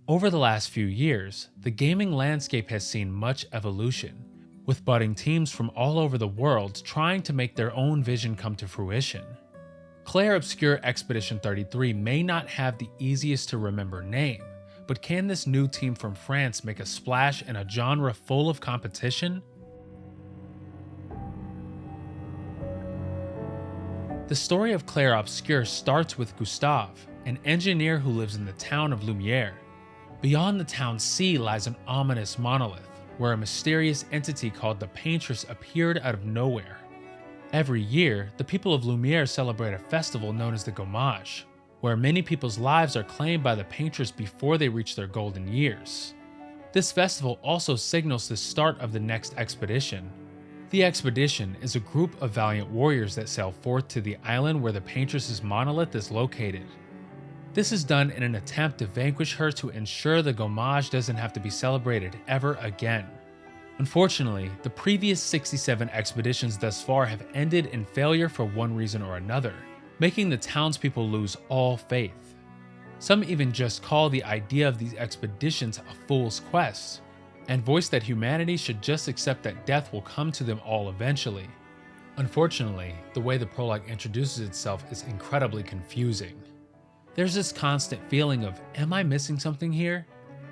Over the last few years, the gaming landscape has seen much evolution, with budding teams from all over the world trying to make their own vision come to fruition. Clair Obscur Expedition 33 may not have the easiest to remember name, but can this new team from France make a splash in a genre full of competition? The story of Clair Obscur starts with Gustave, an engineer who lives in the town of Lumiere. Beyond the town's sea lies an ominous monolith, where a mysterious entity called the Paintress appeared out of nowhere. Every year, the people of Lumiere celebrate a festival known as the Gommage, where many people's lives are claimed by the Paintress before they reach their golden years. This festival also signals the start of the next expedition. The expedition is a group of valiant warriors that sail forth to the island where the Paintress's monolith is located. This is done in an attempt to vanquish her to ensure the Gommage doesn't have to be celebrated ever again. Unfortunately, the previous 67 expeditions thus far have ended in failure for one reason or another, making the townspeople lose all faith. Some even just call the idea of these expeditions a fool's quest, and voice that humanity should just accept that death will come to them all eventually. Unfortunately, the way the prologue introduces itself is incredibly confusing. There's this constant feeling of, am I missing something here?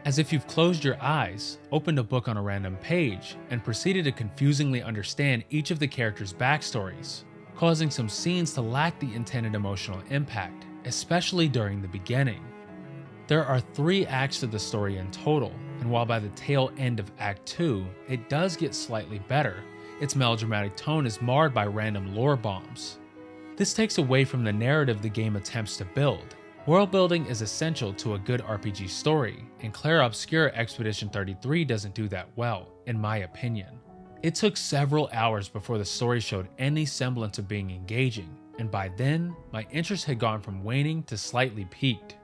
As if you've closed your eyes, opened a book on a random page, and proceeded to confusingly understand each of the characters' backstories, causing some scenes to lack the intended emotional impact, especially during the beginning. There are 3 acts to the story in total, and while by the tail end of Act 2, it does get slightly better, its melodramatic tone is marred by random lore bombs. This takes away from the narrative the game attempts to build. World building is essential to a good RPG story, and Clair Obscur Expedition 33 doesn't do that well, in my opinion. It took several hours before the story showed any semblance of being engaging, and by then, my interest had gone from waning to slightly peaked.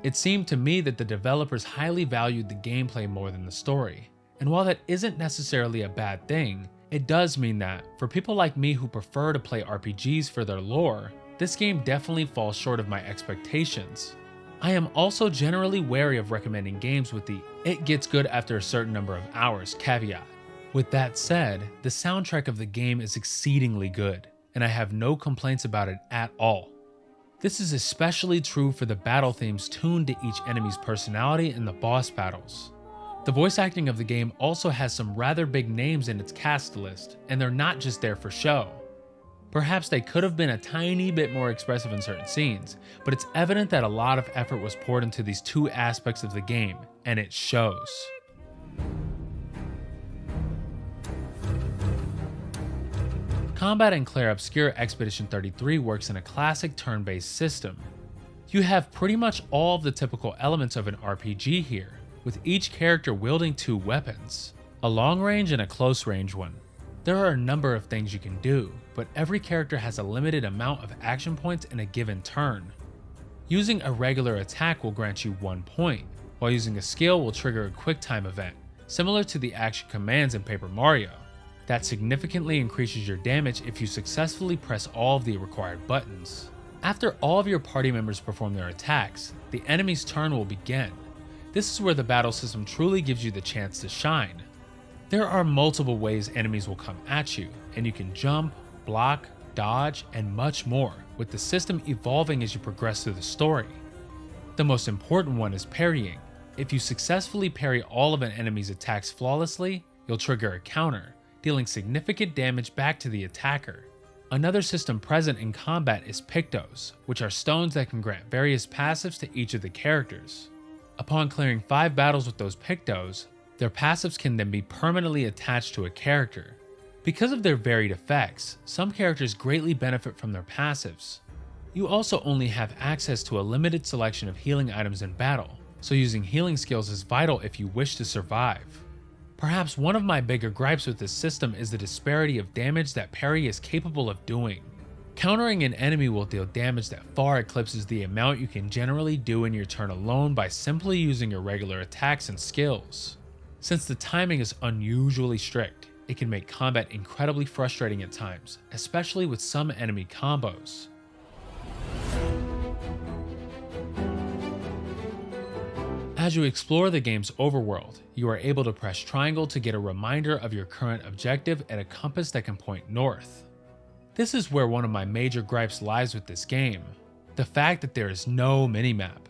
It seemed to me that the developers highly valued the gameplay more than the story, and while that isn't necessarily a bad thing, it does mean that, for people like me who prefer to play RPGs for their lore, this game definitely falls short of my expectations. I am also generally wary of recommending games with the "it gets good after a certain number of hours" caveat. With that said, the soundtrack of the game is exceedingly good, and I have no complaints about it at all. This is especially true for the battle themes tuned to each enemy's personality in the boss battles. The voice acting of the game also has some rather big names in its cast list, and they're not just there for show. Perhaps they could have been a tiny bit more expressive in certain scenes, but it's evident that a lot of effort was poured into these 2 aspects of the game, and it shows. Combat in Clair Obscur Expedition 33 works in a classic turn-based system. You have pretty much all of the typical elements of an RPG here, with each character wielding 2 weapons, a long-range and a close-range one. There are a number of things you can do, but every character has a limited amount of action points in a given turn. Using a regular attack will grant you 1 point, while using a skill will trigger a quick time event, similar to the action commands in Paper Mario, that significantly increases your damage if you successfully press all of the required buttons. After all of your party members perform their attacks, the enemy's turn will begin. This is where the battle system truly gives you the chance to shine. There are multiple ways enemies will come at you, and you can jump, block, dodge, and much more, with the system evolving as you progress through the story. The most important one is parrying. If you successfully parry all of an enemy's attacks flawlessly, you'll trigger a counter, dealing significant damage back to the attacker. Another system present in combat is Pictos, which are stones that can grant various passives to each of the characters. Upon clearing 5 battles with those Pictos, their passives can then be permanently attached to a character. Because of their varied effects, some characters greatly benefit from their passives. You also only have access to a limited selection of healing items in battle, so using healing skills is vital if you wish to survive. Perhaps one of my bigger gripes with this system is the disparity of damage that parry is capable of doing. Countering an enemy will deal damage that far eclipses the amount you can generally do in your turn alone by simply using your regular attacks and skills. Since the timing is unusually strict, it can make combat incredibly frustrating at times, especially with some enemy combos. As you explore the game's overworld, you are able to press triangle to get a reminder of your current objective and a compass that can point north. This is where one of my major gripes lies with this game, the fact that there is no minimap.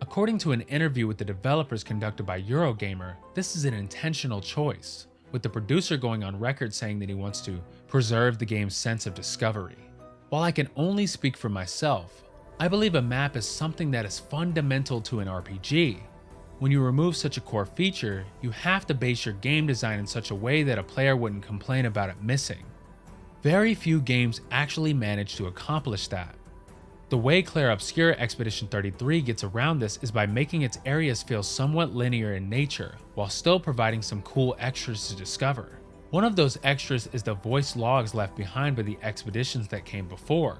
According to an interview with the developers conducted by Eurogamer, this is an intentional choice, with the producer going on record saying that he wants to preserve the game's sense of discovery. While I can only speak for myself, I believe a map is something that is fundamental to an RPG. When you remove such a core feature, you have to base your game design in such a way that a player wouldn't complain about it missing. Very few games actually manage to accomplish that. The way Clair Obscur Expedition 33 gets around this is by making its areas feel somewhat linear in nature, while still providing some cool extras to discover. One of those extras is the voice logs left behind by the expeditions that came before.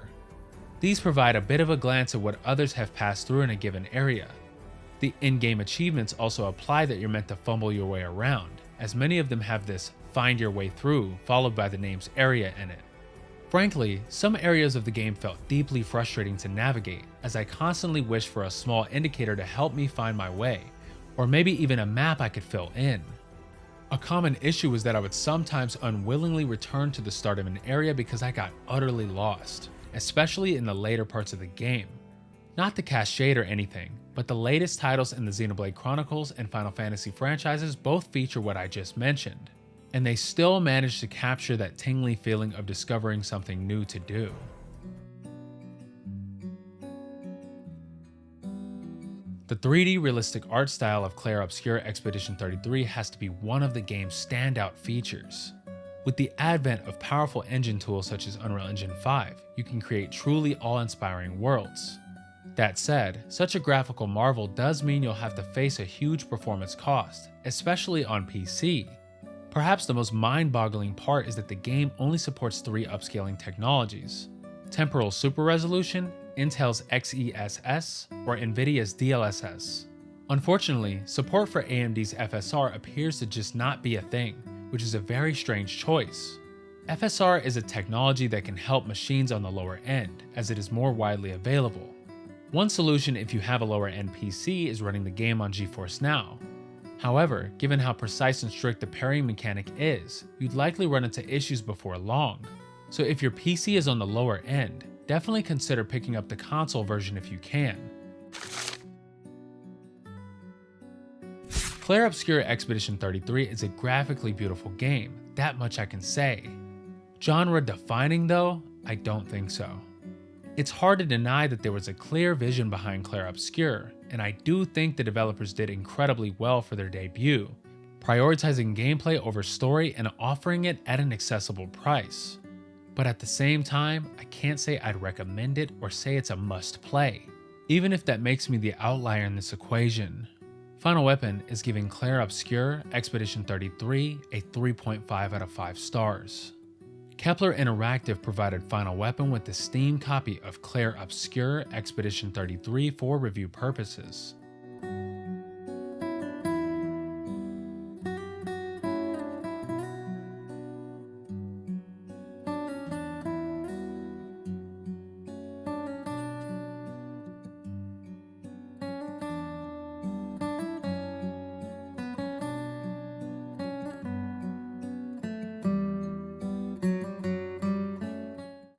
These provide a bit of a glance at what others have passed through in a given area. The in-game achievements also apply that you're meant to fumble your way around, as many of them have this "find your way through" followed by the name's area in it. Frankly, some areas of the game felt deeply frustrating to navigate, as I constantly wished for a small indicator to help me find my way, or maybe even a map I could fill in. A common issue was that I would sometimes unwillingly return to the start of an area because I got utterly lost, especially in the later parts of the game. Not to cast shade or anything, but the latest titles in the Xenoblade Chronicles and Final Fantasy franchises both feature what I just mentioned, and they still manage to capture that tingly feeling of discovering something new to do. The 3D realistic art style of Clair Obscur Expedition 33 has to be one of the game's standout features. With the advent of powerful engine tools such as Unreal Engine 5, you can create truly awe-inspiring worlds. That said, such a graphical marvel does mean you'll have to face a huge performance cost, especially on PC. Perhaps the most mind-boggling part is that the game only supports 3 upscaling technologies: temporal super resolution, Intel's XeSS, or Nvidia's DLSS. Unfortunately, support for AMD's FSR appears to just not be a thing, which is a very strange choice. FSR is a technology that can help machines on the lower end, as it is more widely available. One solution if you have a lower end PC is running the game on GeForce Now. However, given how precise and strict the parrying mechanic is, you'd likely run into issues before long. So if your PC is on the lower end, definitely consider picking up the console version if you can. Clair Obscur Expedition 33 is a graphically beautiful game, that much I can say. Genre defining though? I don't think so. It's hard to deny that there was a clear vision behind Clair Obscur, and I do think the developers did incredibly well for their debut, prioritizing gameplay over story and offering it at an accessible price. But at the same time, I can't say I'd recommend it or say it's a must play, even if that makes me the outlier in this equation. Final Weapon is giving Clair Obscur Expedition 33 a 3.5 out of 5 stars. Kepler Interactive provided Final Weapon with the Steam copy of Clair Obscur Expedition 33 for review purposes.